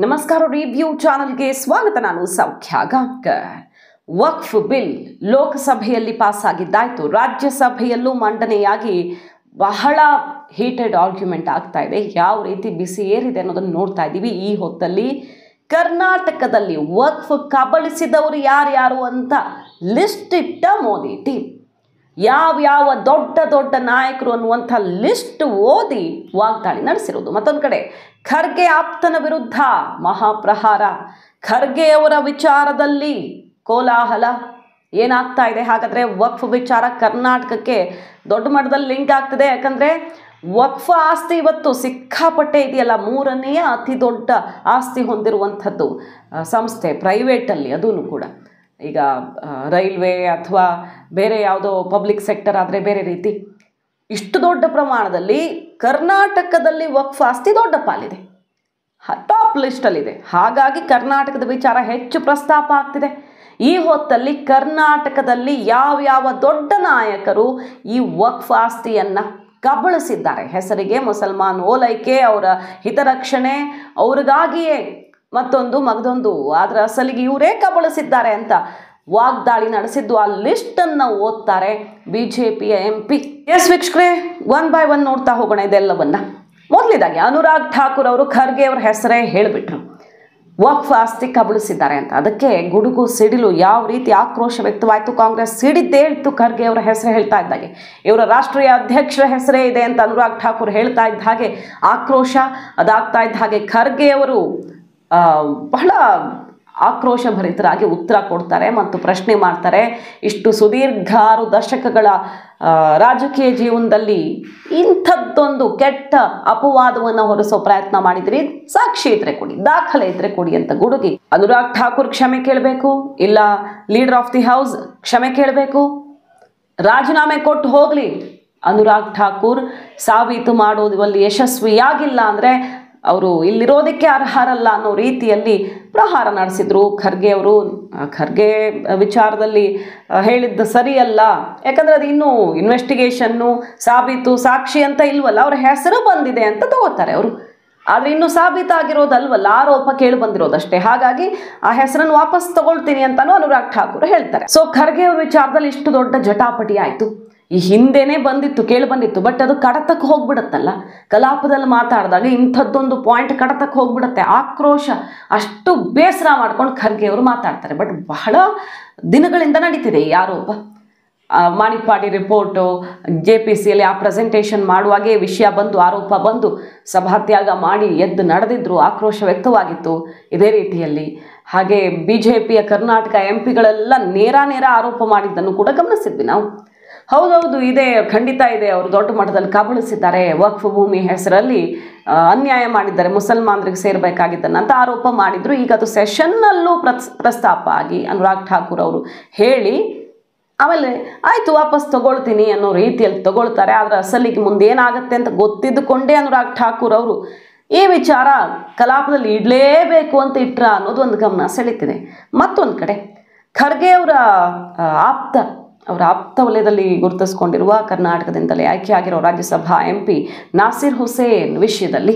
ನಮಸ್ಕಾರ ರಿವ್ಯೂ ಚಾನೆಲ್ಗೆ ಸ್ವಾಗತ. ನಾನು ಸೌಖ್ಯ ಗಾಂವ್ಕರ್. ವಕ್ಫ್ ಬಿಲ್ ಲೋಕಸಭೆಯಲ್ಲಿ ಪಾಸ್ ಆಗಿದ್ದಾಯಿತು. ರಾಜ್ಯಸಭೆಯಲ್ಲೂ ಮಂಡನೆಯಾಗಿ ಬಹಳ ಹೀಟೆಡ್ ಆರ್ಗ್ಯುಮೆಂಟ್ ಆಗ್ತಾ ಇದೆ. ಯಾವ ರೀತಿ ಬಿಸಿ ಏರಿದೆ ಅನ್ನೋದನ್ನು ನೋಡ್ತಾ ಇದ್ದೀವಿ. ಈ ಹೊತ್ತಲ್ಲಿ ಕರ್ನಾಟಕದಲ್ಲಿ ವಕ್ಫ್ ಕಬಳಿಸಿದವರು ಯಾರ್ಯಾರು ಅಂತ ಲಿಸ್ಟ್ ಇಟ್ಟ ಮೋದಿ ಟೀಮ್. ಯಾವ್ಯಾವ ದೊಡ್ಡ ದೊಡ್ಡ ನಾಯಕರು ಅನ್ನುವಂಥ ಲಿಸ್ಟ್ ಓದಿ ವಾಗ್ದಾಳಿ ನಡೆಸಿರೋದು. ಮತ್ತೊಂದು ಕಡೆ ಖರ್ಗೆ ಆಪ್ತನ ವಿರುದ್ಧ ಮಹಾಪ್ರಹಾರ. ಖರ್ಗೆ ಅವರ ವಿಚಾರದಲ್ಲಿ ಕೋಲಾಹಲ ಏನಾಗ್ತಾ ಇದೆ? ಹಾಗಾದರೆ ವಕ್ಫ್ ವಿಚಾರ ಕರ್ನಾಟಕಕ್ಕೆ ದೊಡ್ಡ ಮಟ್ಟದಲ್ಲಿ ಲಿಂಕ್ ಆಗ್ತಿದೆ. ಯಾಕಂದರೆ ವಕ್ಫ್ ಆಸ್ತಿ ಇವತ್ತು ಸಿಕ್ಕಾಪಟ್ಟೆ ಇದೆಯಲ್ಲ, ಮೂರನೆಯ ಅತಿ ದೊಡ್ಡ ಆಸ್ತಿ ಹೊಂದಿರುವಂಥದ್ದು ಸಂಸ್ಥೆ ಪ್ರೈವೇಟಲ್ಲಿ. ಅದೂ ಕೂಡ ಈಗ ರೈಲ್ವೆ ಅಥವಾ ಬೇರೆ ಯಾವುದೋ ಪಬ್ಲಿಕ್ ಸೆಕ್ಟರ್ ಆದರೆ ಬೇರೆ ರೀತಿ. ಇಷ್ಟು ದೊಡ್ಡ ಪ್ರಮಾಣದಲ್ಲಿ ಕರ್ನಾಟಕದಲ್ಲಿ ವಕ್ಫ್ ಆಸ್ತಿ ದೊಡ್ಡ ಪಾಲಿದೆ, ಟಾಪ್ ಲಿಸ್ಟಲ್ಲಿದೆ. ಹಾಗಾಗಿ ಕರ್ನಾಟಕದ ವಿಚಾರ ಹೆಚ್ಚು ಪ್ರಸ್ತಾಪ ಆಗ್ತಿದೆ. ಈ ಹೊತ್ತಲ್ಲಿ ಕರ್ನಾಟಕದಲ್ಲಿ ಯಾವ್ಯಾವ ದೊಡ್ಡ ನಾಯಕರು ಈ ವಕ್ಫ್ ಆಸ್ತಿಯನ್ನು ಕಬಳಿಸಿದ್ದಾರೆ? ಹೆಸರಿಗೆ ಮುಸಲ್ಮಾನ್ ಓಲೈಕೆ, ಅವರ ಹಿತರಕ್ಷಣೆ, ಅವ್ರಿಗಾಗಿಯೇ ಮತ್ತೊಂದು ಮಗದೊಂದು, ಅದರ ಅಸಲಿಗೆ ಇವರೇ ಕಬಳಿಸಿದ್ದಾರೆ ಅಂತ ವಾಗ್ದಾಳಿ ನಡೆಸಿದ್ದು. ಆ ಲಿಸ್ಟನ್ನು ಓದ್ತಾರೆ ಬಿಜೆಪಿಯ MP. ಎಸ್ ವೀಕ್ಷಕರೇ, ಒನ್ ಬೈ ಒನ್ ನೋಡ್ತಾ ಹೋಗೋಣ ಇದೆಲ್ಲವನ್ನ. ಮೊದಲಿದಾಗಿ ಅನುರಾಗ್ ಠಾಕೂರ್ ಅವರು ಖರ್ಗೆ ಅವರ ಹೆಸರೇ ಹೇಳಿಬಿಟ್ರು, ವಕ್ಫ್ ಆಸ್ತಿ ಕಬಳಿಸಿದ್ದಾರೆ ಅಂತ. ಅದಕ್ಕೆ ಗುಡುಗು ಸಿಡಿಲು, ಯಾವ ರೀತಿ ಆಕ್ರೋಶ ವ್ಯಕ್ತವಾಯಿತು. ಕಾಂಗ್ರೆಸ್ ಸಿಡಿದ್ದೇ ಇತ್ತು ಖರ್ಗೆ ಅವರ ಹೆಸರು ಹೇಳ್ತಾ ಇದ್ದಾಗೆ. ಇವರ ರಾಷ್ಟ್ರೀಯ ಅಧ್ಯಕ್ಷರ ಹೆಸರೇ ಇದೆ ಅಂತ ಅನುರಾಗ್ ಠಾಕೂರ್ ಹೇಳ್ತಾ ಇದ್ದ ಹಾಗೆ ಆಕ್ರೋಶ ಅದಾಗ್ತಾ ಇದ್ದ ಹಾಗೆ ಖರ್ಗೆ ಅವರು ಬಹಳ ಆಕ್ರೋಶ ಭರಿತರಾಗಿ ಉತ್ತರ ಕೊಡ್ತಾರೆ ಮತ್ತು ಪ್ರಶ್ನೆ ಮಾಡ್ತಾರೆ. ಇಷ್ಟು ಸುದೀರ್ಘ 6 ದಶಕಗಳ ರಾಜಕೀಯ ಜೀವನದಲ್ಲಿ ಇಂಥದ್ದೊಂದು ಕೆಟ್ಟ ಅಪವಾದವನ್ನು ಹೊರಿಸೋ ಪ್ರಯತ್ನ ಮಾಡಿದ್ರಿ, ಸಾಕ್ಷಿ ಇದ್ರೆ ಕೊಡಿ, ದಾಖಲೆ ಇದ್ರೆ ಕೊಡಿ ಅಂತ ಗುಡುಗಿ ಅನುರಾಗ್ ಠಾಕೂರ್ ಕ್ಷಮೆ ಕೇಳಬೇಕು, ಇಲ್ಲ ಲೀಡರ್ ಆಫ್ ದಿ ಹೌಸ್ ಕ್ಷಮೆ ಕೇಳಬೇಕು, ರಾಜೀನಾಮೆ ಕೊಟ್ಟು ಹೋಗಲಿ. ಅನುರಾಗ್ ಠಾಕೂರ್ ಸಾಬೀತು ಮಾಡೋದುವಲ್ಲಿ ಯಶಸ್ವಿಯಾಗಿಲ್ಲ ಅಂದರೆ ಅವರು ಇಲ್ಲಿರೋದಕ್ಕೆ ಅರ್ಹರಲ್ಲ ಅನ್ನೋ ರೀತಿಯಲ್ಲಿ ಪ್ರಹಾರ ನಡೆಸಿದ್ರು ಖರ್ಗೆ ಅವರು. ಖರ್ಗೆ ವಿಚಾರದಲ್ಲಿ ಹೇಳಿದ್ದು ಸರಿಯಲ್ಲ, ಯಾಕಂದರೆ ಅದು ಇನ್ನೂ ಇನ್ವೆಸ್ಟಿಗೇಷನ್ನು, ಸಾಬೀತು, ಸಾಕ್ಷಿ ಅಂತ ಇಲ್ವಲ್ಲ, ಅವ್ರ ಹೆಸರು ಬಂದಿದೆ ಅಂತ ತಗೋತಾರೆ ಅವರು. ಆದರೆ ಇನ್ನೂ ಸಾಬೀತಾಗಿರೋದಲ್ವಲ್ಲ, ಆರೋಪ ಕೇಳಿ ಬಂದಿರೋದಷ್ಟೇ. ಹಾಗಾಗಿ ಆ ಹೆಸರನ್ನು ವಾಪಸ್ ತಗೊಳ್ತೀನಿ ಅಂತಾನು ಅನುರಾಗ್ ಠಾಕೂರ್ ಹೇಳ್ತಾರೆ. ಸೊ ಖರ್ಗೆ ಅವ್ರ ವಿಚಾರದಲ್ಲಿ ಇಷ್ಟು ದೊಡ್ಡ ಜಟಾಪಟಿ ಆಯಿತು. ಈ ಹಿಂದೆನೇ ಬಂದಿತ್ತು, ಕೇಳಿ ಬಂದಿತ್ತು, ಬಟ್ ಅದು ಕಡತಕ್ಕೆ ಹೋಗ್ಬಿಡುತ್ತಲ್ಲ. ಕಲಾಪದಲ್ಲಿ ಮಾತಾಡಿದಾಗ ಇಂಥದ್ದೊಂದು ಪಾಯಿಂಟ್ ಕಡತಕ್ಕೆ ಹೋಗ್ಬಿಡುತ್ತೆ. ಆಕ್ರೋಶ, ಅಷ್ಟು ಬೇಸರ ಮಾಡ್ಕೊಂಡು ಖರ್ಗೆ ಅವರು ಮಾತಾಡ್ತಾರೆ. ಬಟ್ ಬಹಳ ದಿನಗಳಿಂದ ನಡೀತಿದೆ ಈ ಆರೋಪ. ಮಾಣಿಪಾಡಿ ರಿಪೋರ್ಟು, JPCಯಲ್ಲಿ ಆ ಪ್ರೆಸೆಂಟೇಷನ್ ಮಾಡುವಾಗೇ ವಿಷಯ ಬಂದು, ಆರೋಪ ಬಂದು ಸಭಾತ್ಯಾಗ ಮಾಡಿ ಎದ್ದು ನಡೆದಿದ್ರು, ಆಕ್ರೋಶ ವ್ಯಕ್ತವಾಗಿತ್ತು ಇದೇ ರೀತಿಯಲ್ಲಿ. ಹಾಗೆ BJPಯ ಕರ್ನಾಟಕ MPಗಳೆಲ್ಲ ನೇರ ಆರೋಪ ಮಾಡಿದ್ದನ್ನು ಕೂಡ ಗಮನಿಸಿದ್ವಿ ನಾವು. ಹೌದೌದು, ಇದೆ, ಖಂಡಿತ ಇದೆ, ಅವರು ದೊಡ್ಡ ಮಟ್ಟದಲ್ಲಿ ಕಬಳಿಸಿದ್ದಾರೆ, ವಕ್ಫ್ ಭೂಮಿ ಹೆಸರಲ್ಲಿ ಅನ್ಯಾಯ ಮಾಡಿದ್ದಾರೆ, ಮುಸಲ್ಮಾನರಿಗೆ ಸೇರಬೇಕಾಗಿದ್ದನ್ನು ಅಂತ ಆರೋಪ ಮಾಡಿದ್ರು. ಈಗ ಅದು ಸೆಷನ್ನಲ್ಲೂ ಪ್ರಸ್ತಾಪ ಆಗಿ ಅನುರಾಗ್ ಠಾಕೂರ್ ಅವರು ಹೇಳಿ ಆಮೇಲೆ ಆಯಿತು ವಾಪಸ್ ತಗೊಳ್ತೀನಿ ಅನ್ನೋ ರೀತಿಯಲ್ಲಿ ತಗೊಳ್ತಾರೆ. ಆದರೆ ಅಸಲಿಗೆ ಮುಂದೆ ಏನಾಗುತ್ತೆ ಅಂತ ಗೊತ್ತಿದ್ದುಕೊಂಡೇ ಅನುರಾಗ್ ಠಾಕೂರ್ ಅವರು ಈ ವಿಚಾರ ಕಲಾಪದಲ್ಲಿ ಇಡಲೇಬೇಕು ಅಂತ ಇಟ್ರ ಅನ್ನೋದು ಒಂದು ಗಮನ ಸೆಳೀತಿದೆ. ಮತ್ತೊಂದು ಕಡೆ ಖರ್ಗೆ ಅವರ ಆಪ್ತ ವಲಯದಲ್ಲಿ ಗುರುತಿಸ್ಕೊಂಡಿರುವ ಕರ್ನಾಟಕದಿಂದಲೇ ಆಯ್ಕೆಯಾಗಿರೋ ರಾಜ್ಯಸಭಾ MP ನಾಸಿರ್ ಹುಸೇನ್ ವಿಷಯದಲ್ಲಿ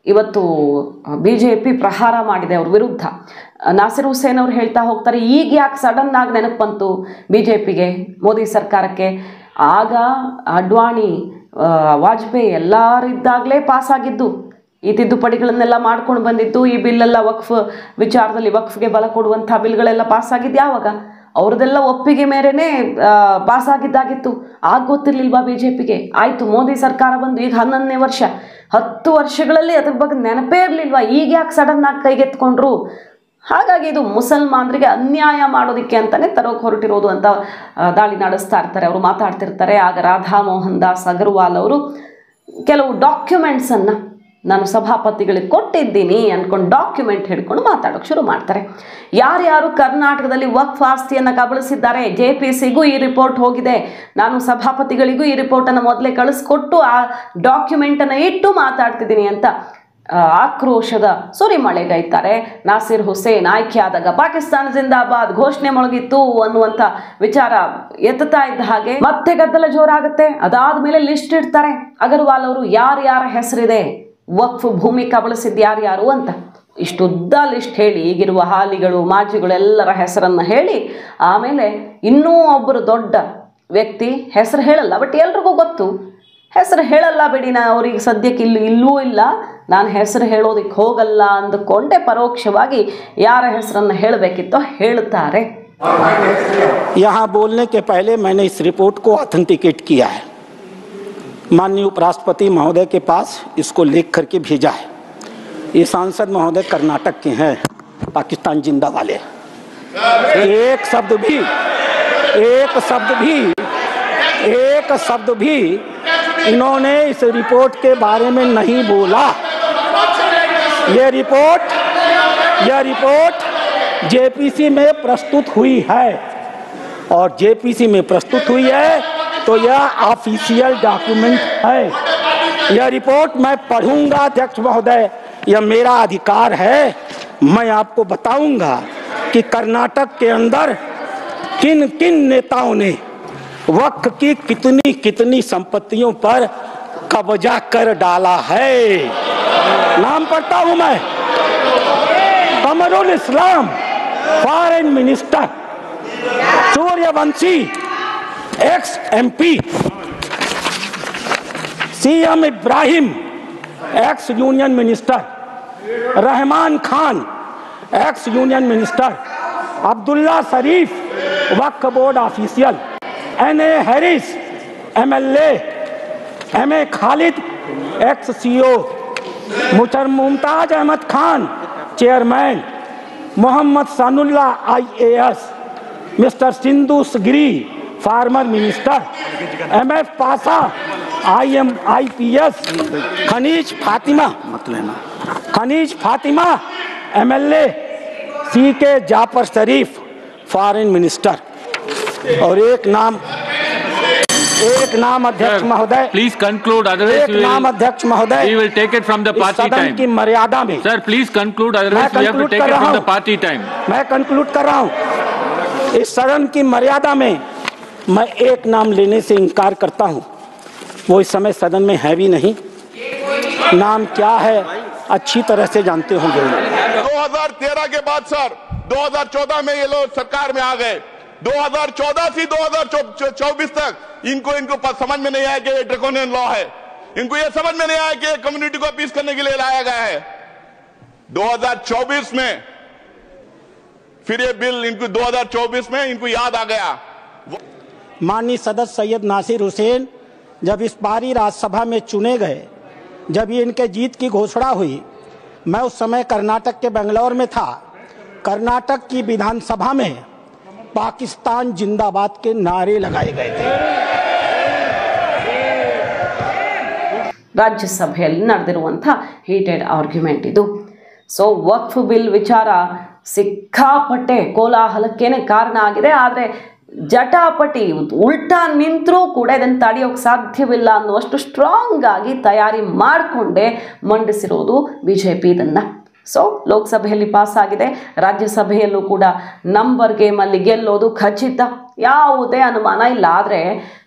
ಇವತ್ತು BJP ಪ್ರಹಾರ ಮಾಡಿದೆ ಅವ್ರ ವಿರುದ್ಧ. ನಾಸಿರ್ ಹುಸೇನ್ ಅವರು ಹೇಳ್ತಾ ಹೋಗ್ತಾರೆ, ಈಗ ಯಾಕೆ ಸಡನ್ ಆಗಿ ನೆನಪು ಬಂತು BJPಗೆ, ಮೋದಿ ಸರ್ಕಾರಕ್ಕೆ? ಆಗ ಅಡ್ವಾಣಿ, ವಾಜಪೇಯಿ ಎಲ್ಲರಿದ್ದಾಗಲೇ ಪಾಸಾಗಿದ್ದು, ಈ ತಿದ್ದುಪಡಿಗಳನ್ನೆಲ್ಲ ಮಾಡ್ಕೊಂಡು ಬಂದಿದ್ದು, ಈ ಬಿಲ್ಲೆಲ್ಲ ವಕ್ಫ್ ವಿಚಾರದಲ್ಲಿ ವಕ್ಫ್ಗೆ ಬಲ ಕೊಡುವಂಥ ಬಿಲ್ಗಳೆಲ್ಲ ಪಾಸಾಗಿದ್ದು ಯಾವಾಗ? ಅವ್ರದ್ದೆಲ್ಲ ಒಪ್ಪಿಗೆ ಮೇರೆನೇ ಪಾಸಾಗಿದ್ದಾಗಿತ್ತು. ಆಗ ಗೊತ್ತಿರಲಿಲ್ವಾ BJPಗೆ? ಆಯಿತು ಮೋದಿ ಸರ್ಕಾರ ಬಂದು ಈಗ 11ನೇ ವರ್ಷ, 10 ವರ್ಷಗಳಲ್ಲಿ ಅದ್ರ ಬಗ್ಗೆ ನೆನಪೇ ಇರಲಿಲ್ವಾ? ಈಗ ಯಾಕೆ ಸಡನ್ ಆಗಿ ಕೈಗೆತ್ಕೊಂಡ್ರು? ಹಾಗಾಗಿ ಇದು ಮುಸಲ್ಮಾನರಿಗೆ ಅನ್ಯಾಯ ಮಾಡೋದಕ್ಕೆ ಅಂತಲೇ ತರೋಕೆ ಹೊರಟಿರೋದು ಅಂತ ದಾಳಿ ನಡೆಸ್ತಾ ಇರ್ತಾರೆ, ಅವರು ಮಾತಾಡ್ತಿರ್ತಾರೆ. ಆಗ ರಾಧಾ ಮೋಹನ್ ದಾಸ್ ಅಗರ್ವಾಲ್ ಅವರು ಕೆಲವು ಡಾಕ್ಯುಮೆಂಟ್ಸನ್ನು ನಾನು ಸಭಾಪತಿಗಳಿಗೆ ಕೊಟ್ಟಿದ್ದೀನಿ ಅಂದ್ಕೊಂಡು ಡಾಕ್ಯುಮೆಂಟ್ ಹಿಡ್ಕೊಂಡು ಮಾತಾಡೋಕ್ಕೆ ಶುರು ಮಾಡ್ತಾರೆ. ಯಾರ್ಯಾರು ಕರ್ನಾಟಕದಲ್ಲಿ ವಕ್ಫ್ ಆಸ್ತಿಯನ್ನು ಕಬಳಿಸಿದ್ದಾರೆ, JPCಗೂ ಈ ರಿಪೋರ್ಟ್ ಹೋಗಿದೆ, ನಾನು ಸಭಾಪತಿಗಳಿಗೂ ಈ ರಿಪೋರ್ಟನ್ನು ಮೊದಲೇ ಕಳಿಸ್ಕೊಟ್ಟು ಆ ಡಾಕ್ಯುಮೆಂಟನ್ನು ಇಟ್ಟು ಮಾತಾಡ್ತಿದ್ದೀನಿ ಅಂತ ಆಕ್ರೋಶದ ಸುರಿಮಳೆಗೈತಾರೆ. ನಾಸಿರ್ ಹುಸೇನ್ ಆಯ್ಕೆಯಾದಾಗ ಪಾಕಿಸ್ತಾನ ಜಿಂದಾಬಾದ್ ಘೋಷಣೆ ಮೊಳಗಿತ್ತು ಅನ್ನುವಂಥ ವಿಚಾರ ಎತ್ತುತ್ತಾ ಇದ್ದ ಹಾಗೆ ಮತ್ತೆ ಗದ್ದಲ ಜೋರಾಗುತ್ತೆ. ಅದಾದ್ಮೇಲೆ ಲಿಸ್ಟ್ ಇಡ್ತಾರೆ ಅಗರ್ವಾಲ್ ಅವರು, ಯಾರ್ಯಾರ ಹೆಸರಿದೆ ವಕ್ಫ್ ಭೂಮಿ ಕಬಳಿಸಿದ್ದು ಯಾರ್ಯಾರು ಅಂತ. ಇಷ್ಟುದ್ದ ಲಿಸ್ಟ್ ಹೇಳಿ ಈಗಿರುವ ಹಾಲಿಗಳು ಮಾಜಿಗಳು ಎಲ್ಲರ ಹೆಸರನ್ನು ಹೇಳಿ ಆಮೇಲೆ ಇನ್ನೂ ಒಬ್ಬರು ದೊಡ್ಡ ವ್ಯಕ್ತಿ ಹೆಸರು ಹೇಳಲ್ಲ, ಬಟ್ ಎಲ್ರಿಗೂ ಗೊತ್ತು ಹೆಸರು ಹೇಳಲ್ಲ ಬಿಡಿ, ನಾ ಅವ್ರಿಗೆ ಸದ್ಯಕ್ಕೆ ಇಲ್ಲೂ ಇಲ್ಲ, ನಾನು ಹೆಸರು ಹೇಳೋದಕ್ಕೆ ಹೋಗಲ್ಲ ಅಂದುಕೊಂಡೆ ಪರೋಕ್ಷವಾಗಿ ಯಾರ ಹೆಸರನ್ನು ಹೇಳಬೇಕಿತ್ತೋ ಹೇಳ್ತಾರೆ. यहाँ बोलने के पहले मैंने इस रिपोर्ट को ऑथेंटिकेट किया है, माननीय उपराष्ट्रपति महोदय के पास इसको लिख करके भेजा है। ये सांसद महोदय कर्नाटक के हैं, पाकिस्तान जिंदा वाले। एक शब्द भी इन्होंने इस रिपोर्ट के बारे में नहीं बोला। ये रिपोर्ट जेपीसी में प्रस्तुत हुई है और जेपीसी में प्रस्तुत हुई है तो यह ऑफिशियल डॉक्यूमेंट है। यह रिपोर्ट मैं पढ़ूंगा अध्यक्ष महोदय, यह मेरा अधिकार है। मैं आपको बताऊंगा कि कर्नाटक के अंदर किन किन नेताओं ने वक्फ की कितनी कितनी संपत्तियों पर कब्जा कर डाला है। नाम पढ़ता हूं मैं, Kamrul Islam foreign minister, Suryavanshi ex MP, CM Ibrahim ex union minister, Rahman Khan ex union minister, Abdullah Sharif Waqf board official, NA Haris MLA, MA Khalid ex CO, Mumtaz Ahmed Khan chairman, Mohammed Sanaullah IAS, mister Sindhu Giri former minister, MF Pasha IPS, Khaneez Fatima MLA, CK Jafar Sharief foreign minister. और एक नाम अध्यक्ष महोदय, प्लीज कंक्लूड, अदरवाइज एक नाम अध्यक्ष महोदय, we will take it from the party time की मर्यादा में। Sir please conclude, otherwise we have to take it from the party time. मैं कंक्लूड कर रहा हूं। इस सदन की मर्यादा में मैं एक नाम लेने से इनकार करता हूं, वो इस समय सदन में है भी नहीं। नाम क्या है अच्छी तरह से जानते होंगे। 2013 के बाद सर 2014 में ये लोग सरकार में आ गए, 2014 से 2024 तक इनको समझ में नहीं आया कि ये ड्रैकोनियन लॉ है, इनको ये समझ में नहीं आया कि कम्युनिटी को अपील करने के लिए लाया गया है। 2024 में फिर ये बिल इनको 2024 में इनको याद आ गया। माननीय सदस्य सैयद नासिर हुसैन जब इस बारी राज्यसभा में चुने गए, जब ये इनके जीत की घोषणा हुई, मैं उस समय कर्नाटक के बेंगलोर में था। कर्नाटक की विधानसभा में पाकिस्तान जिंदाबाद के नारे लगाए गए थे। ರಾಜ್ಯಸಭೆಯಲ್ಲಿ ನಡೆದಿರುವಂಥ ಹೀಟೆಡ್ ಆರ್ಗ್ಯುಮೆಂಟ್ ಇದು. ಸೊ ವಕ್ಫ್ ಬಿಲ್ ವಿಚಾರ ಸಿಕ್ಕಾಪಟ್ಟೆ ಕೋಲಾಹಲಕ್ಕೇನೆ ಕಾರಣ ಆಗಿದೆ. ಆದರೆ ಜಟಾಪಟಿ ಉಲ್ಟಾ ನಿಂತರೂ ಕೂಡ ಇದನ್ನು ತಡೆಯೋಕೆ ಸಾಧ್ಯವಿಲ್ಲ ಅನ್ನುವಷ್ಟು ಸ್ಟ್ರಾಂಗ್ ಆಗಿ ತಯಾರಿ ಮಾಡಿಕೊಂಡೇ ಮಂಡಿಸಿರೋದು ಬಿಜೆಪಿ ಇದನ್ನು. ಸೊ ಲೋಕಸಭೆಯಲ್ಲಿ ಪಾಸ್ ಆಗಿದೆ, ರಾಜ್ಯಸಭೆಯಲ್ಲೂ ಕೂಡ ನಂಬರ್ ಗೇಮಲ್ಲಿ ಗೆಲ್ಲೋದು ಖಚಿತ, ಯಾವುದೇ ಅನುಮಾನ ಇಲ್ಲ. ಆದರೆ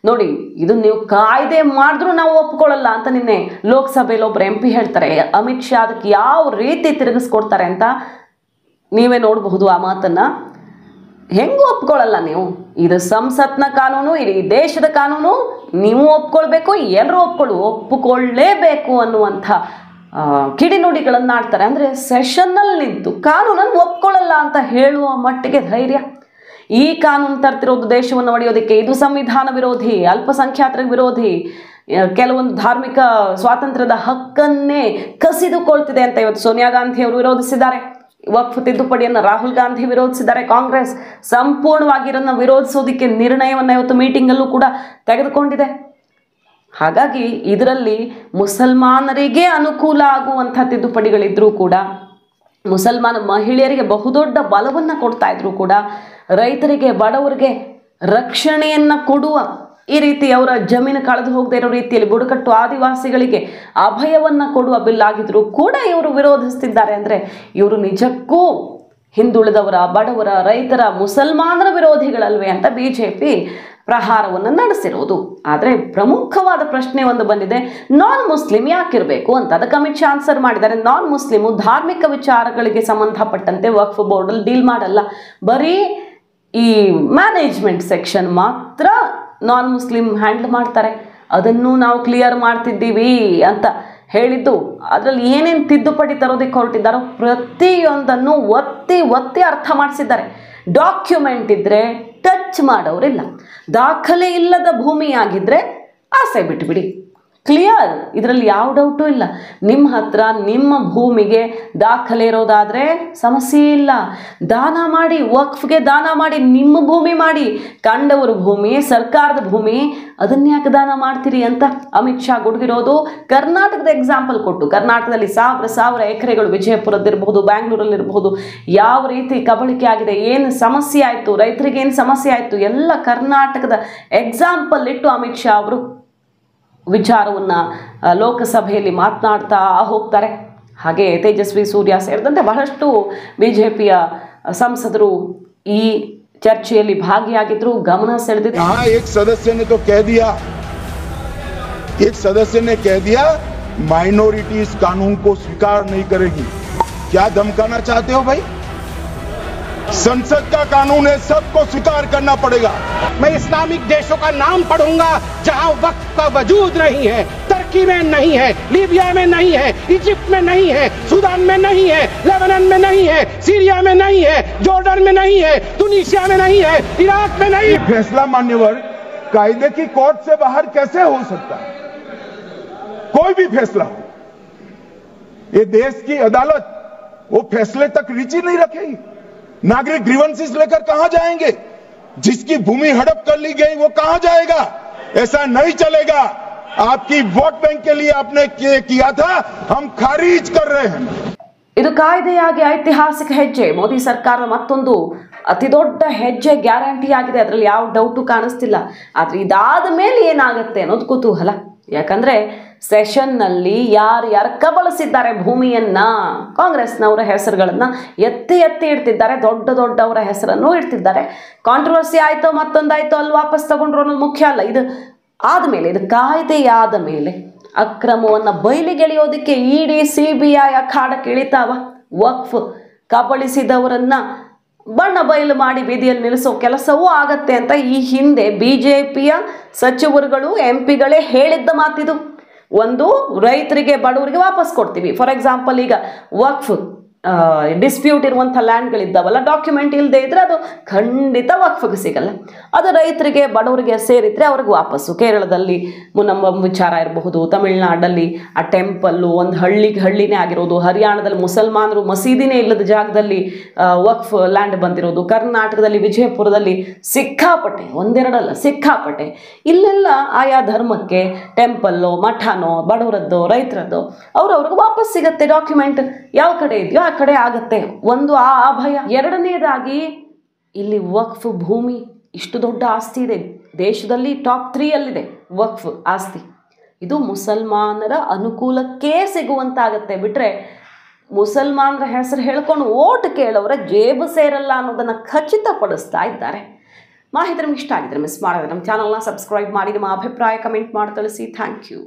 ನೋಡಿ, ಇದು ನೀವು ಕಾಯ್ದೆ ಮಾಡಿದ್ರೂ ನಾವು ಒಪ್ಕೊಳ್ಳಲ್ಲ ಅಂತ ನಿನ್ನೆ ಲೋಕಸಭೆಯಲ್ಲಿ ಒಬ್ಬರು MP ಹೇಳ್ತಾರೆ. ಅಮಿತ್ ಶಾ ಅದಕ್ಕೆ ಯಾವ ರೀತಿ ತಿರುಗಿಸ್ಕೊಡ್ತಾರೆ ಅಂತ ನೀವೇ ನೋಡಬಹುದು ಆ ಮಾತನ್ನು. ಹೆಂಗೂ ಒಪ್ಕೊಳ್ಳಲ್ಲ ನೀವು, ಇದು ಸಂಸತ್ನ ಕಾನೂನು, ಇಡೀ ದೇಶದ ಕಾನೂನು, ನೀವು ಒಪ್ಕೊಳ್ಬೇಕು, ಎಲ್ಲರೂ ಒಪ್ಕೊಳ್ಳೇಬೇಕು ಅನ್ನುವಂಥ ಕಿಡಿನುಡಿಗಳನ್ನು ಆಡ್ತಾರೆ. ಅಂದರೆ ಸೆಷನ್ನಲ್ಲಿ ನಿಂತು ಕಾನೂನನ್ನು ಒಪ್ಕೊಳ್ಳಲ್ಲ ಅಂತ ಹೇಳುವ ಮಟ್ಟಿಗೆ ಧೈರ್ಯ. ಈ ಕಾನೂನು ತರ್ತಿರೋದು ದೇಶವನ್ನು ಒಡೆಯೋದಕ್ಕೆ, ಇದು ಸಂವಿಧಾನ ವಿರೋಧಿ, ಅಲ್ಪಸಂಖ್ಯಾತರ ವಿರೋಧಿ, ಕೆಲವೊಂದು ಧಾರ್ಮಿಕ ಸ್ವಾತಂತ್ರ್ಯದ ಹಕ್ಕನ್ನೇ ಕಸಿದುಕೊಳ್ತಿದೆ ಅಂತ ಇವತ್ತು ಸೋನಿಯಾ ಗಾಂಧಿ ಅವರು ವಿರೋಧಿಸಿದ್ದಾರೆ. ವಕ್ಫ್ ತಿದ್ದುಪಡಿಯನ್ನು ರಾಹುಲ್ ಗಾಂಧಿ ವಿರೋಧಿಸಿದ್ದಾರೆ. ಕಾಂಗ್ರೆಸ್ ಸಂಪೂರ್ಣವಾಗಿ ಇದನ್ನು ವಿರೋಧಿಸೋದಕ್ಕೆ ನಿರ್ಣಯವನ್ನು ಇವತ್ತು ಮೀಟಿಂಗಲ್ಲೂ ಕೂಡ ತೆಗೆದುಕೊಂಡಿದೆ. ಹಾಗಾಗಿ ಇದರಲ್ಲಿ ಮುಸಲ್ಮಾನರಿಗೆ ಅನುಕೂಲ ಆಗುವಂಥ ತಿದ್ದುಪಡಿಗಳಿದ್ರೂ ಕೂಡ, ಮುಸಲ್ಮಾನ ಮಹಿಳೆಯರಿಗೆ ಬಹುದೊಡ್ಡ ಬಲವನ್ನು ಕೊಡ್ತಾ ಇದ್ರು ಕೂಡ, ರೈತರಿಗೆ ಬಡವರಿಗೆ ರಕ್ಷಣೆಯನ್ನು ಕೊಡುವ ಈ ರೀತಿ ಅವರ ಜಮೀನು ಕಳೆದು ಹೋಗದೆ ಇರೋ ರೀತಿಯಲ್ಲಿ ಬುಡಕಟ್ಟು ಆದಿವಾಸಿಗಳಿಗೆ ಅಭಯವನ್ನು ಕೊಡುವ ಬಿಲ್ ಆಗಿದ್ರು ಕೂಡ ಇವರು ವಿರೋಧಿಸ್ತಿದ್ದಾರೆ. ಅಂದರೆ ಇವರು ನಿಜಕ್ಕೂ ಹಿಂದುಳಿದವರ, ಬಡವರ, ರೈತರ, ಮುಸಲ್ಮಾನರ ವಿರೋಧಿಗಳಲ್ವೇ ಅಂತ ಬಿಜೆಪಿ ಪ್ರಹಾರವನ್ನು ನಡೆಸಿರೋದು. ಆದರೆ ಪ್ರಮುಖವಾದ ಪ್ರಶ್ನೆ ಒಂದು ಬಂದಿದೆ, ನಾನ್ ಮುಸ್ಲಿಂ ಯಾಕಿರಬೇಕು ಅಂತ. ಅದಕ್ಕೆ ಅಮಿತ್ ಶಾ ಆನ್ಸರ್ ಮಾಡಿದ್ದಾರೆ, ನಾನ್ ಮುಸ್ಲಿಮು ಧಾರ್ಮಿಕ ವಿಚಾರಗಳಿಗೆ ಸಂಬಂಧಪಟ್ಟಂತೆ ವಕ್ಫ್ ಬೋರ್ಡಲ್ಲಿ ಡೀಲ್ ಮಾಡಲ್ಲ, ಬರೀ ಈ ಮ್ಯಾನೇಜ್ಮೆಂಟ್ ಸೆಕ್ಷನ್ ಮಾತ್ರ ನಾನ್ ಮುಸ್ಲಿಂ ಹ್ಯಾಂಡಲ್ ಮಾಡ್ತಾರೆ, ಅದನ್ನು ನಾವು ಕ್ಲಿಯರ್ ಮಾಡ್ತಿದ್ದೀವಿ ಅಂತ ಹೇಳಿದ್ದು. ಅದರಲ್ಲಿ ಏನೇನು ತಿದ್ದುಪಡಿ ತರೋದಕ್ಕೆ ಹೊರಟಿದ್ದಾರೋ ಪ್ರತಿಯೊಂದನ್ನು ಒತ್ತಿ ಅರ್ಥ ಮಾಡಿಸಿದ್ದಾರೆ. ಡಾಕ್ಯುಮೆಂಟ್ ಇದ್ದರೆ ಟಚ್ ಮಾಡೋರಿಲ್ಲ, ದಾಖಲೆ ಇಲ್ಲದ ಭೂಮಿಯಾಗಿದ್ದರೆ ಆಸೆ ಬಿಟ್ಬಿಡಿ, ಕ್ಲಿಯರ್, ಇದರಲ್ಲಿ ಯಾವ ಡೌಟು ಇಲ್ಲ. ನಿಮ್ಮ ಹತ್ರ ನಿಮ್ಮ ಭೂಮಿಗೆ ದಾಖಲೆ ಇರೋದಾದರೆ ಸಮಸ್ಯೆ ಇಲ್ಲ, ದಾನ ಮಾಡಿ, ವಕ್ಫ್ಗೆ ದಾನ ಮಾಡಿ, ನಿಮ್ಮ ಭೂಮಿ ಮಾಡಿ, ಕಂಡವರ ಭೂಮಿ, ಸರ್ಕಾರದ ಭೂಮಿ, ಅದನ್ಯಾಕೆ ದಾನ ಮಾಡ್ತೀರಿ ಅಂತ ಅಮಿತ್ ಶಾ ಗುಡುಗಿರೋದು. ಕರ್ನಾಟಕದ ಎಕ್ಸಾಂಪಲ್ ಕೊಟ್ಟು, ಕರ್ನಾಟಕದಲ್ಲಿ ಸಾವಿರ ಎಕರೆಗಳು ವಿಜಯಪುರದ್ದಿರಬಹುದು, ಬ್ಯಾಂಗ್ಳೂರಲ್ಲಿರಬಹುದು, ಯಾವ ರೀತಿ ಕಬಳಿಕೆ ಆಗಿದೆ, ಏನು ಸಮಸ್ಯೆ ಆಯಿತು, ರೈತರಿಗೆ ಏನು ಸಮಸ್ಯೆ ಆಯಿತು, ಎಲ್ಲ ಕರ್ನಾಟಕದ ಎಕ್ಸಾಂಪಲ್ ಇಟ್ಟು ಅಮಿತ್ ಶಾ ಅವರು ವಿಚಾರವನ್ನು ಲೋಕಸಭೆಯಲ್ಲಿ ಮಾತನಾಡ್ತಾ ಹೋಗ್ತಾರೆ. ಹಾಗೆ ತೇಜಸ್ವಿ ಸೂರ್ಯ ಸೇರಿದಂತೆ ಬಹಳಷ್ಟು ಬಿಜೆಪಿಯ ಸಂಸದರು ಈ ಚರ್ಚೆಯಲ್ಲಿ ಭಾಗಿಯಾಗಿದ್ರು, ಗಮನ ಸೆಳೆದಿದೆ. एक सदस्य ने तो कह दिया माइनॉरिटी इस कानून को स्वीकार नहीं करेगी। क्या धमकाना चाहते हो भाई? संसद का कानून है, सबको स्वीकार करना पड़ेगा। मैं इस्लामिक देशों का नाम पढ़ूंगा जहां वक्त का वजूद नहीं है, तुर्की में नहीं है, लीबिया में नहीं है, इजिप्ट में नहीं है, सूडान में नहीं है, लेबनान में नहीं है, सीरिया में नहीं है, जॉर्डन में नहीं है, तुनीसिया में नहीं है, इराक में नहीं है। फैसला मान्यवर कायदे की कोर्ट से बाहर कैसे हो सकता है? कोई भी फैसला हो, ये देश की अदालत वो फैसले तक रुचि नहीं रखेगी। नागरिक ग्रीवेंसेस लेकर कहां जाएंगे? जिसकी भूमि हड़प कर ली गई वो कहां जाएगा? ऐसा नहीं चलेगा। आपकी वोट बैंक के लिए आपने किया था, हम खारिज कर रहे हैं। ಇದು ಕಾಯ್ದೆಯಾಗಿ ಐತಿಹಾಸಿಕ ಹೆಜ್ಜೆ, ಮೋದಿ ಸರ್ಕಾರದ ಮತ್ತೊಂದು ಅತಿ ದೊಡ್ಡ ಹೆಜ್ಜೆ ಗ್ಯಾರಂಟಿ ಆಗಿದೆ, ಅದರಲ್ಲಿ ಯಾವ ಡೌಟು ಕಾಣಿಸ್ತಿಲ್ಲ. ಆದರೆ ಇದಾದ ಮೇಲೆ ಏನಾಗುತ್ತೆ ಅನ್ನೋದು ಕುತೂಹಲ. ಯಾಕಂದ್ರೆ ಸೆಷನ್ನಲ್ಲಿ ಯಾರು ಕಬಳಿಸಿದ್ದಾರೆ ಭೂಮಿಯನ್ನ, ಕಾಂಗ್ರೆಸ್ನವರ ಹೆಸರುಗಳನ್ನ ಎತ್ತಿ ಇಡ್ತಿದ್ದಾರೆ, ದೊಡ್ಡವರ ಹೆಸರನ್ನು ಇಡ್ತಿದ್ದಾರೆ. ಕಾಂಟ್ರವರ್ಸಿ ಆಯ್ತೋ ಮತ್ತೊಂದಾಯ್ತೋ ಅಲ್ಲಿ ವಾಪಸ್ ತಗೊಂಡ್ರು ಅನ್ನೋದು ಮುಖ್ಯ ಅಲ್ಲ. ಇದು ಆದಮೇಲೆ, ಇದು ಕಾಯ್ದೆಯಾದ ಮೇಲೆ ಅಕ್ರಮವನ್ನು ಬಯಲಿಗೆಳೆಯೋದಕ್ಕೆ ಇಡಿ CBI ಅಖಾಡಕ್ಕೆ ಇಳಿತಾವ. ವಕ್ಫ್ ಕಬಳಿಸಿದವರನ್ನ ಬಣ್ಣ ಬಯಲು ಮಾಡಿ ಬೀದಿಯಲ್ಲಿ ನಿಲ್ಲಿಸೋ ಕೆಲಸವೂ ಆಗತ್ತೆ ಅಂತ ಈ ಹಿಂದೆ ಬಿಜೆಪಿಯ ಸಚಿವರುಗಳು MP ಗಳೇ ಹೇಳಿದ್ದ ಮಾತಿದು. ಒಂದು, ರೈತರಿಗೆ ಬಡವರಿಗೆ ವಾಪಸ್ ಕೊಡ್ತೀವಿ. ಫಾರ್ ಎಕ್ಸಾಂಪಲ್, ಈಗ ವಕ್ಫ್ ಡಿಸ್ಪ್ಯೂಟ್ ಇರುವಂಥ ಲ್ಯಾಂಡ್ಗಳಿದ್ದಾವಲ್ಲ, ಡಾಕ್ಯುಮೆಂಟ್ ಇಲ್ಲದೆ ಇದ್ರೆ ಅದು ಖಂಡಿತ ವಕ್ಫ್ಗೆ ಸಿಗಲ್ಲ. ಅದು ರೈತರಿಗೆ ಬಡವರಿಗೆ ಸೇರಿದ್ರೆ ಅವ್ರಿಗೆ ವಾಪಸ್ಸು. ಕೇರಳದಲ್ಲಿ ಮುನಂಬಂ ವಿಚಾರ ಇರಬಹುದು, ತಮಿಳುನಾಡಲ್ಲಿ ಆ ಟೆಂಪಲ್ಲು ಒಂದು ಹಳ್ಳಿನೇ ಆಗಿರೋದು, ಹರಿಯಾಣದಲ್ಲಿ ಮುಸಲ್ಮಾನರು ಮಸೀದಿನೇ ಇಲ್ಲದ ಜಾಗದಲ್ಲಿ ವಕ್ಫ್ ಲ್ಯಾಂಡ್ ಬಂದಿರೋದು, ಕರ್ನಾಟಕದಲ್ಲಿ ವಿಜಯಪುರದಲ್ಲಿ ಸಿಕ್ಕಾಪಟ್ಟೆ, ಒಂದೆರಡಲ್ಲ ಸಿಕ್ಕಾಪಟ್ಟೆ. ಇಲ್ಲೆಲ್ಲ ಆಯಾ ಧರ್ಮಕ್ಕೆ ಟೆಂಪಲ್ಲೋ ಮಠನೋ ಬಡವರದ್ದೋ ರೈತರದ್ದೋ ಅವ್ರವ್ರಿಗೆ ವಾಪಸ್ ಸಿಗತ್ತೆ. ಡಾಕ್ಯುಮೆಂಟ್ ಯಾವ ಕಡೆ ಇದೆಯೋ ಆ ಕಡೆ ಆಗತ್ತೆ. ಒಂದು ಆ ಭಯ. ಎರಡನೇದಾಗಿ, ಇಲ್ಲಿ ವಕ್ಫ್ ಭೂಮಿ ಇಷ್ಟು ದೊಡ್ಡ ಆಸ್ತಿ ಇದೆ, ದೇಶದಲ್ಲಿ ಟಾಪ್ 3ಯಲ್ಲಿದೆ ವಕ್ಫ್ ಆಸ್ತಿ. ಇದು ಮುಸಲ್ಮಾನರ ಅನುಕೂಲಕ್ಕೇ ಸಿಗುವಂತಾಗತ್ತೆ, ಬಿಟ್ರೆ ಮುಸಲ್ಮಾನರ ಹೆಸರು ಹೇಳ್ಕೊಂಡು ಓಟ್ ಕೇಳೋರ ಜೇಬು ಸೇರಲ್ಲ ಅನ್ನೋದನ್ನು ಖಚಿತಪಡಿಸ್ತಾ ಇದ್ದಾರೆ. ಮಾಹಿತಿ ನಿಮ್ಗೆ ಇಷ್ಟ ಆಗಿದ್ರೆ ಮಿಸ್ ಮಾಡಿದ್ರೆ ನಮ್ಮ ಚಾನಲ್ನ ಸಬ್ಸ್ಕ್ರೈಬ್ ಮಾಡಿ, ನಿಮ್ಮ ಅಭಿಪ್ರಾಯ ಕಮೆಂಟ್ ಮಾಡಿ ತಿಳಿಸಿ. Thank you.